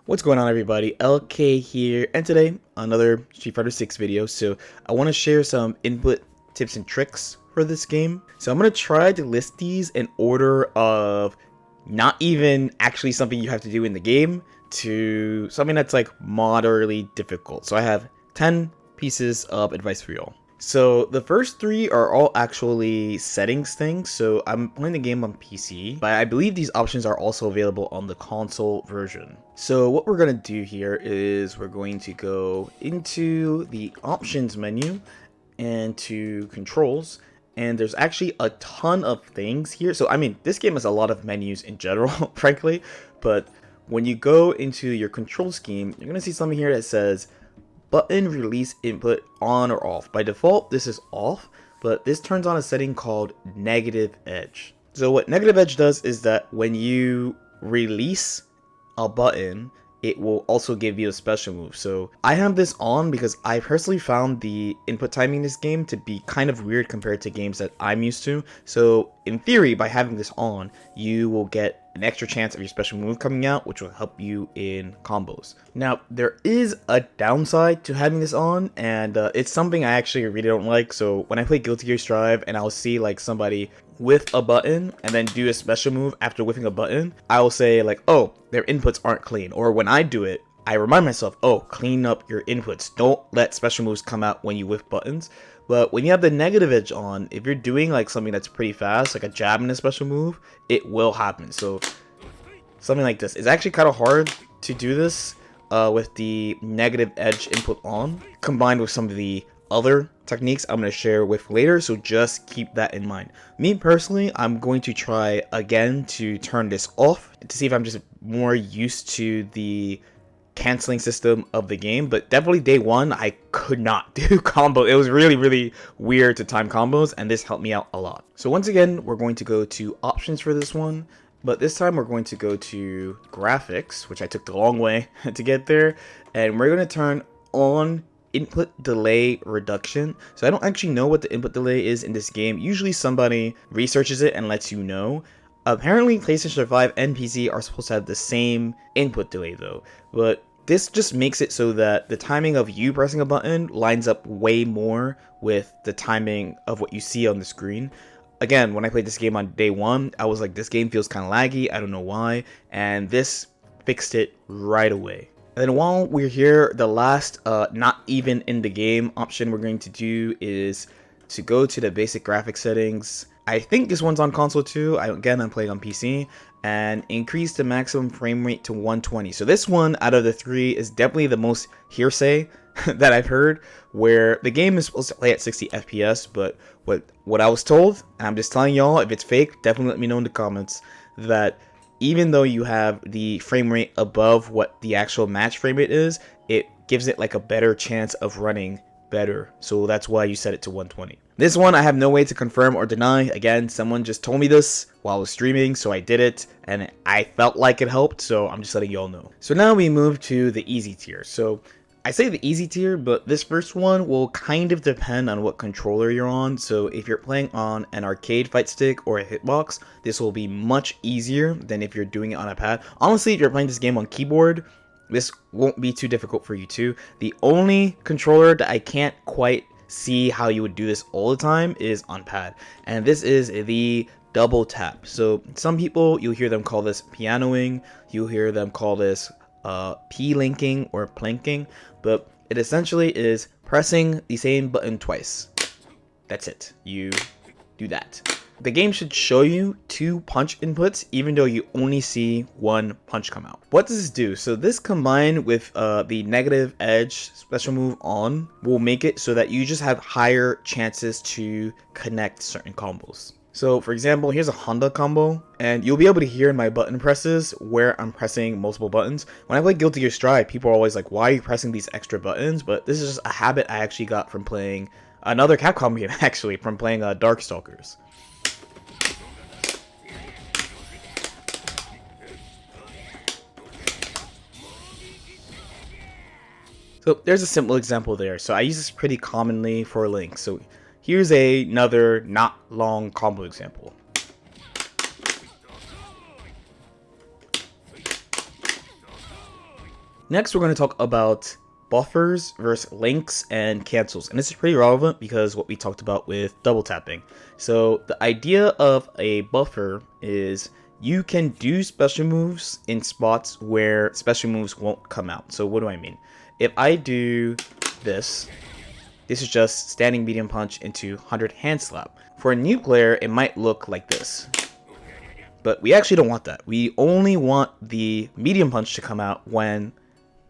What's going on, everybody? LK here, and today another Street Fighter 6 video. So I want to share some input tips and tricks for this game. So I'm going to try to list these in order of not even actually something you have to do in the game to something that's like moderately difficult. So I have 10 pieces of advice for y'all. So the first three are all actually settings things. So I'm playing the game on PC, but I believe these options are also available on the console version. So what we're going to do here is we're going to go into the options menu and to controls. And there's actually a ton of things here. So I mean, this game has a lot of menus in general, frankly, but when you go into your control scheme, you're going to see something here that says button release input on or off. By default, this is off, but this turns on a setting called negative edge. So what negative edge does is that when you release a button, it will also give you a special move. So I have this on because I personally found the input timing in this game to be kind of weird compared to games that I'm used to. So in theory, by having this on, you will get an extra chance of your special move coming out, which will help you in combos. Now, there is a downside to having this on, and it's something I actually really don't like. So when I play Guilty Gear Strive and I'll see like somebody whiff a button and then do a special move after whiffing a button, I will say like, oh, their inputs aren't clean. Or when I do it, I remind myself, oh, clean up your inputs. Don't let special moves come out when you whiff buttons. But when you have the negative edge on, if you're doing like something that's pretty fast, like a jab and a special move, it will happen. So something like this. It's actually kind of hard to do this with the negative edge input on, combined with some of the other techniques I'm going to share with later, so just keep that in mind. Me personally, I'm going to try again to turn this off to see if I'm just more used to the canceling system of the game, but definitely day one I could not do combo. It was really weird to time combos, and this helped me out a lot. So once again, we're going to go to options for this one, but this time we're going to go to graphics, which I took the long way to get there, and we're going to turn on input delay reduction. So I don't actually know what the input delay is in this game. Usually somebody researches it and lets you know. Apparently PlayStation 5 and PC are supposed to have the same input delay though, but this just makes it so that the timing of you pressing a button lines up way more with the timing of what you see on the screen. Again, when I played this game on day one, I was like, this game feels kind of laggy, I don't know why, and this fixed it right away. And then while we're here, the last not even in the game option we're going to do is to go to the basic graphic settings. I think this one's on console too. I'm playing on PC, and increase the maximum frame rate to 120. So this one out of the three is definitely the most hearsay that I've heard, where the game is supposed to play at 60 FPS, but what I was told, and I'm just telling y'all, if it's fake, definitely let me know in the comments, that even though you have the frame rate above what the actual match frame rate is, it gives it like a better chance of running better. So that's why you set it to 120. This one I have no way to confirm or deny. Again, someone just told me this while I was streaming, so I did it, and I felt like it helped, so I'm just letting y'all know. So now we move to the easy tier. So I say the easy tier, but this first one will kind of depend on what controller you're on. So if you're playing on an arcade fight stick or a hitbox, this will be much easier than if you're doing it on a pad. Honestly, if you're playing this game on keyboard, this won't be too difficult for you too. The only controller that I can't quite see how you would do this all the time is on pad, and this is the double tap. So some people, you'll hear them call this pianoing, you'll hear them call this p-linking or plinking, but it essentially is pressing the same button twice. That's it. You do that. The game should show you 2 punch inputs, even though you only see 1 punch come out. What does this do? So this combined with the negative edge special move on will make it so that you just have higher chances to connect certain combos. So for example, here's a Honda combo, and you'll be able to hear in my button presses where I'm pressing multiple buttons. When I play Guilty Gear Strive, people are always like, why are you pressing these extra buttons? But this is just a habit I actually got from playing another Capcom game, actually, from playing Darkstalkers. So there's a simple example there. So I use this pretty commonly for Link. So here's another not long combo example. Next, we're going to talk about buffers versus links and cancels. And this is pretty relevant because what we talked about with double tapping. So the idea of a buffer is you can do special moves in spots where special moves won't come out. So what do I mean? If I do this is just standing medium punch into 100 hand slap. For a new player, it might look like this. But we actually don't want that. We only want the medium punch to come out when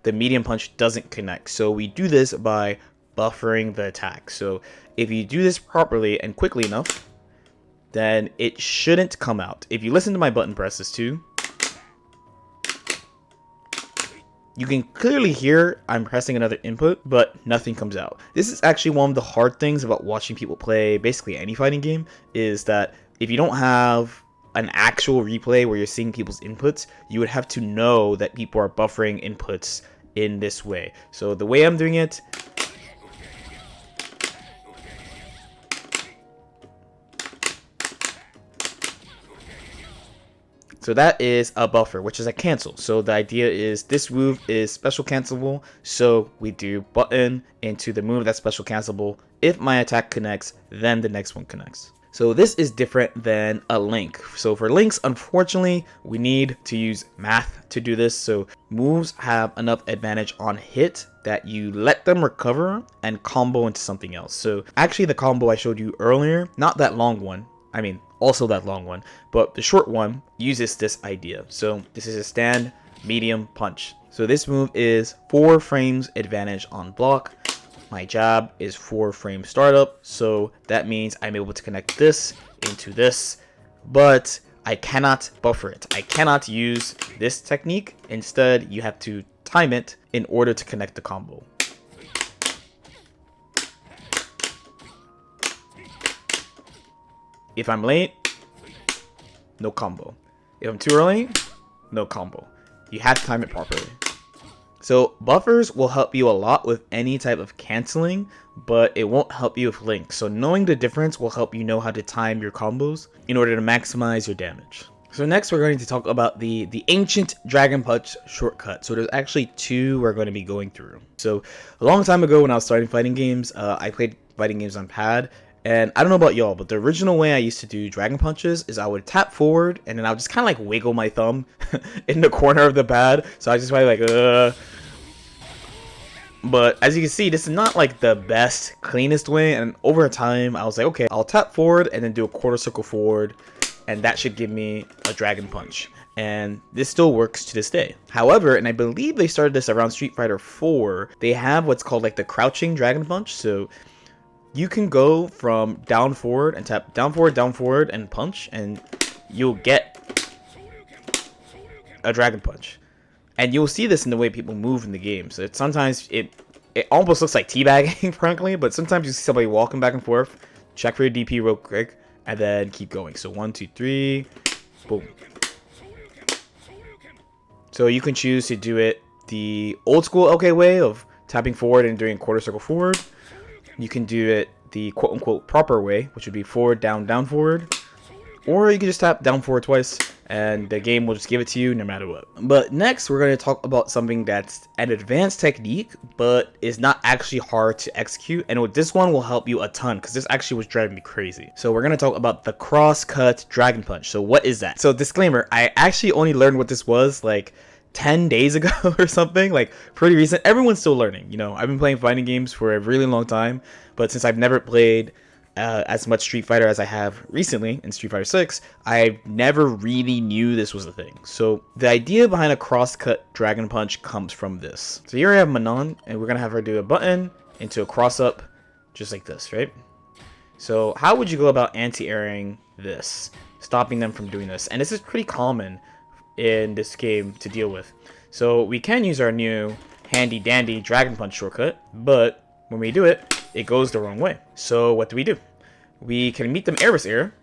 the medium punch doesn't connect. So we do this by buffering the attack. So if you do this properly and quickly enough, then it shouldn't come out. If you listen to my button presses too, you can clearly hear I'm pressing another input, but nothing comes out. This is actually one of the hard things about watching people play basically any fighting game, is that if you don't have an actual replay where you're seeing people's inputs, you would have to know that people are buffering inputs in this way. So the way I'm doing it, so that is a buffer, which is a cancel. So the idea is this move is special cancelable, so we do button into the move that's special cancelable. If my attack connects, then the next one connects. So this is different than a link. So for links, unfortunately, we need to use math to do this. So moves have enough advantage on hit that you let them recover and combo into something else. So actually the combo I showed you earlier, not that long one, I mean also that long one, but the short one uses this idea. So this is a stand medium punch. So this move is 4 frames advantage on block. My jab is 4 frame startup, so that means I'm able to connect this into this, but I cannot buffer it. I cannot use this technique. Instead, you have to time it in order to connect the combo. If I'm late, no combo. If I'm too early, no combo. You have to time it properly. So buffers will help you a lot with any type of canceling, but it won't help you with links. So knowing the difference will help you know how to time your combos in order to maximize your damage. So next we're going to talk about the ancient Dragon Punch shortcut. So there's actually 2 we're going to be going through. So a long time ago when I was starting fighting games, I played fighting games on pad. And I don't know about y'all, but the original way I used to do Dragon Punches is I would tap forward and then I would just kind of like wiggle my thumb in the corner of the pad. So I just probably like, But as you can see, this is not like the best, cleanest way. And over time, I was like, okay, I'll tap forward and then do a quarter circle forward. And that should give me a Dragon Punch. And this still works to this day. However, and I believe they started this around Street Fighter 4, they have what's called like the crouching Dragon Punch. So you can go from down forward and tap down forward and punch, and you'll get a Dragon Punch. And you'll see this in the way people move in the game. So sometimes it almost looks like teabagging, frankly, but sometimes you see somebody walking back and forth, check for your DP real quick, and then keep going. So 1, 2, 3, boom. So you can choose to do it the old school LK way of tapping forward and doing quarter circle forward. You can do it the quote-unquote proper way, which would be forward, down, forward. Or you can just tap down forward twice, and the game will just give it to you no matter what. But next, we're going to talk about something that's an advanced technique, but is not actually hard to execute. And this one will help you a ton, because this actually was driving me crazy. So we're going to talk about the cross-cut Dragon Punch. So what is that? So disclaimer, I actually only learned what this was like 10 days ago or something, like pretty recent. Everyone's still learning, you know. I've been playing fighting games for a really long time, but since I've never played as much Street Fighter as I have recently in Street Fighter 6, I never really knew this was a thing. So the idea behind a cross-cut Dragon Punch comes from this. So here I have Manon, and we're gonna have her do a button into a cross-up, just like this, right? So how would you go about anti-airing this, stopping them from doing this? And this is pretty common in this game to deal with. So we can use our new handy dandy Dragon Punch shortcut, but when we do it, it goes the wrong way. So what do? We can meet them airless air,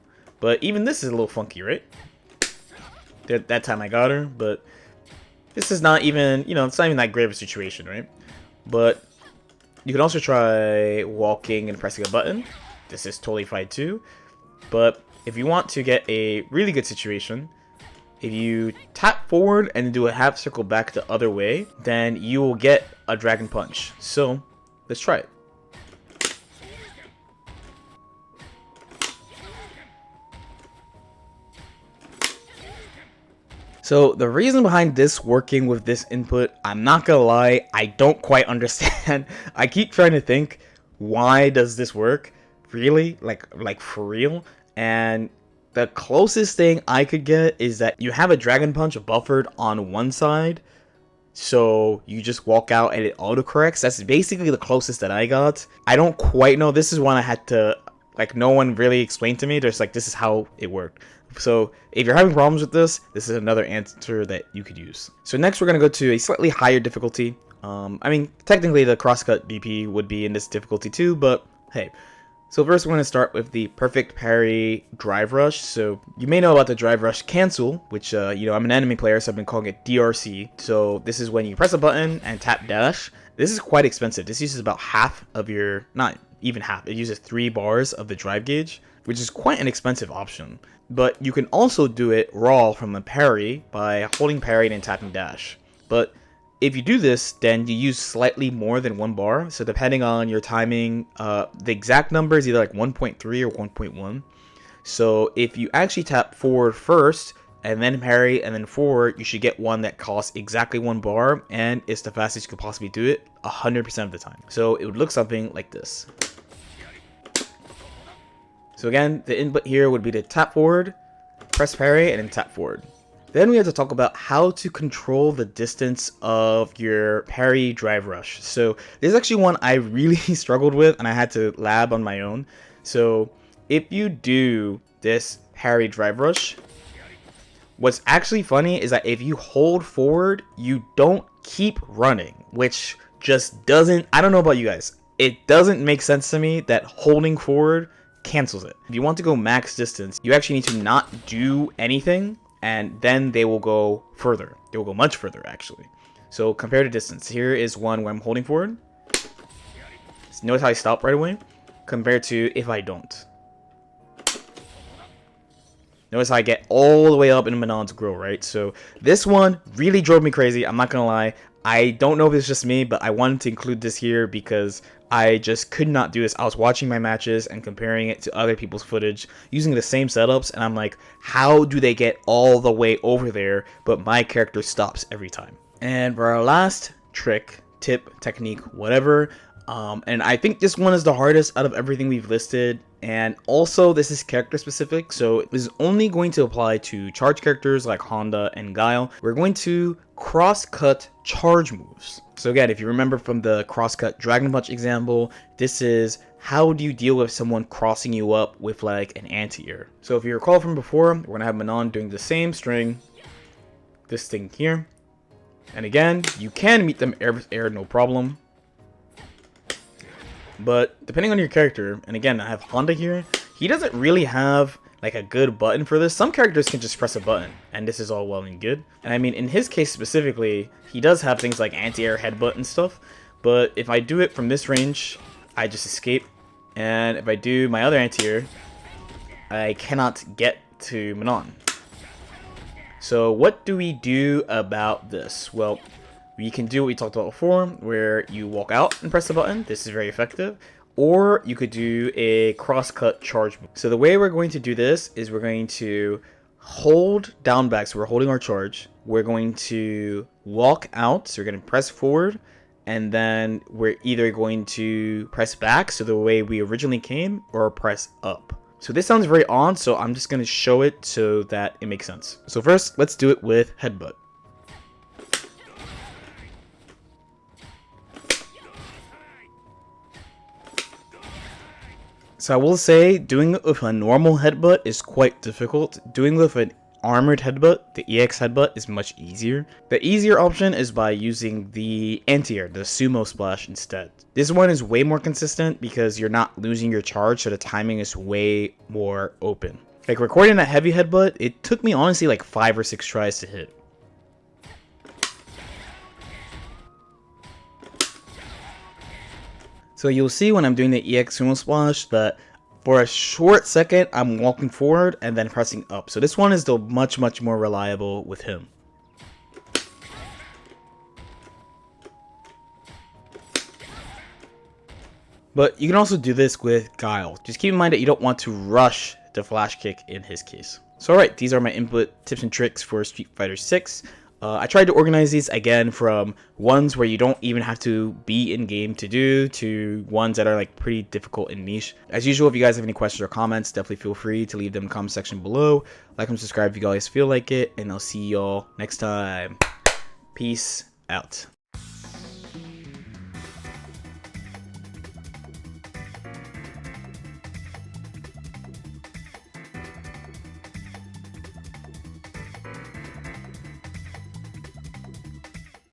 but even this is a little funky, right? That time I got her, but this is not even, you know, it's not even that great of a situation, right? But you can also try walking and pressing a button. This is totally fine too. But if you want to get a really good situation, if you tap forward and do a half circle back the other way, then you will get a dragon punch. So let's try it. So the reason behind this working with this input, I'm not gonna lie, I don't quite understand. I keep trying to think, why does this work? Really? Like for real? And the closest thing I could get is that you have a dragon punch buffered on one side, so you just walk out and it autocorrects. That's basically the closest that I got. I don't quite know. This is one I had to, like, no one really explained to me. There's like, this is how it worked. So if you're having problems with this is another answer that you could use. So next we're going to go to a slightly higher difficulty. I mean, technically the crosscut BP would be in this difficulty too, but hey. So first we're going to start with the perfect parry drive rush. So you may know about the drive rush cancel, which, you know, I'm an enemy player, so I've been calling it DRC. So this is when you press a button and tap dash. This is quite expensive. This uses about half of your, not even half, it uses 3 bars of the drive gauge, which is quite an expensive option. But you can also do it raw from the parry by holding parry and tapping dash. But if you do this, then you use slightly more than 1 bar. So depending on your timing, the exact number is either like 1.3 or 1.1. So if you actually tap forward first and then parry and then forward, you should get one that costs exactly 1 bar and it's the fastest you could possibly do it 100% of the time. So it would look something like this. So again, the input here would be to tap forward, press parry, and then tap forward. Then we have to talk about how to control the distance of your parry drive rush. So this is actually one I really struggled with and I had to lab on my own. So if you do this parry drive rush, what's actually funny is that if you hold forward, you don't keep running, which just doesn't, I don't know about you guys, it doesn't make sense to me that holding forward cancels it. If you want to go max distance, you actually need to not do anything, and then they will go further. They will go much further, actually. So compare to distance. Here is one where I'm holding forward. Notice how I stop right away, compared to if I don't. Notice how I get all the way up in Manon's grill, right? So this one really drove me crazy. I'm not gonna lie. I don't know if it's just me, but I wanted to include this here because I just could not do this. I was watching my matches and comparing it to other people's footage using the same setups, and I'm like, how do they get all the way over there, but my character stops every time? And for our last trick, tip, technique, whatever, and I think this one is the hardest out of everything we've listed, and also this is character specific, so this is only going to apply to charge characters like Honda and Guile. We're going to cross-cut charge moves. So again, if you remember from the cross-cut Dragon Punch example, this is how do you deal with someone crossing you up with like an anti-air. So if you recall from before, we're gonna have Manon doing the same string, this thing here, and again, you can meet them air with air, no problem. But depending on your character, and again, I have Honda here, he doesn't really have like a good button for this. Some characters can just press a button, and this is all well and good. And I mean, in his case specifically, he does have things like anti-air headbutt and stuff, but if I do it from this range, I just escape, and if I do my other anti-air, I cannot get to Manon. So what do we do about this? Well, we can do what we talked about before, where you walk out and press the button. This is very effective. Or you could do a cross-cut charge move. So the way we're going to do this is we're going to hold down back. So we're holding our charge. We're going to walk out. So we're going to press forward. And then we're either going to press back, so the way we originally came, or press up. So this sounds very odd, so I'm just going to show it so that it makes sense. So first, let's do it with headbutt. So I will say, doing it with a normal headbutt is quite difficult. Doing it with an armored headbutt, the EX headbutt, is much easier. The easier option is by using the anti-air, the sumo splash instead. This one is way more consistent because you're not losing your charge, so the timing is way more open. Like recording a heavy headbutt, it took me honestly like 5 or 6 tries to hit. So you'll see when I'm doing the EX sumo splash that For a short second, I'm walking forward and then pressing up. So this one is the much more reliable with him. But you can also do this with Guile. Just keep in mind that you don't want to rush the flash kick in his case. So alright, these are my input tips and tricks for Street Fighter 6. I tried to organize these again from ones where you don't even have to be in game to do to ones that are like pretty difficult and niche. As usual, if you guys have any questions or comments, definitely feel free to leave them in the comment section below. Like and subscribe if you guys feel like it, and I'll see y'all next time. Peace out.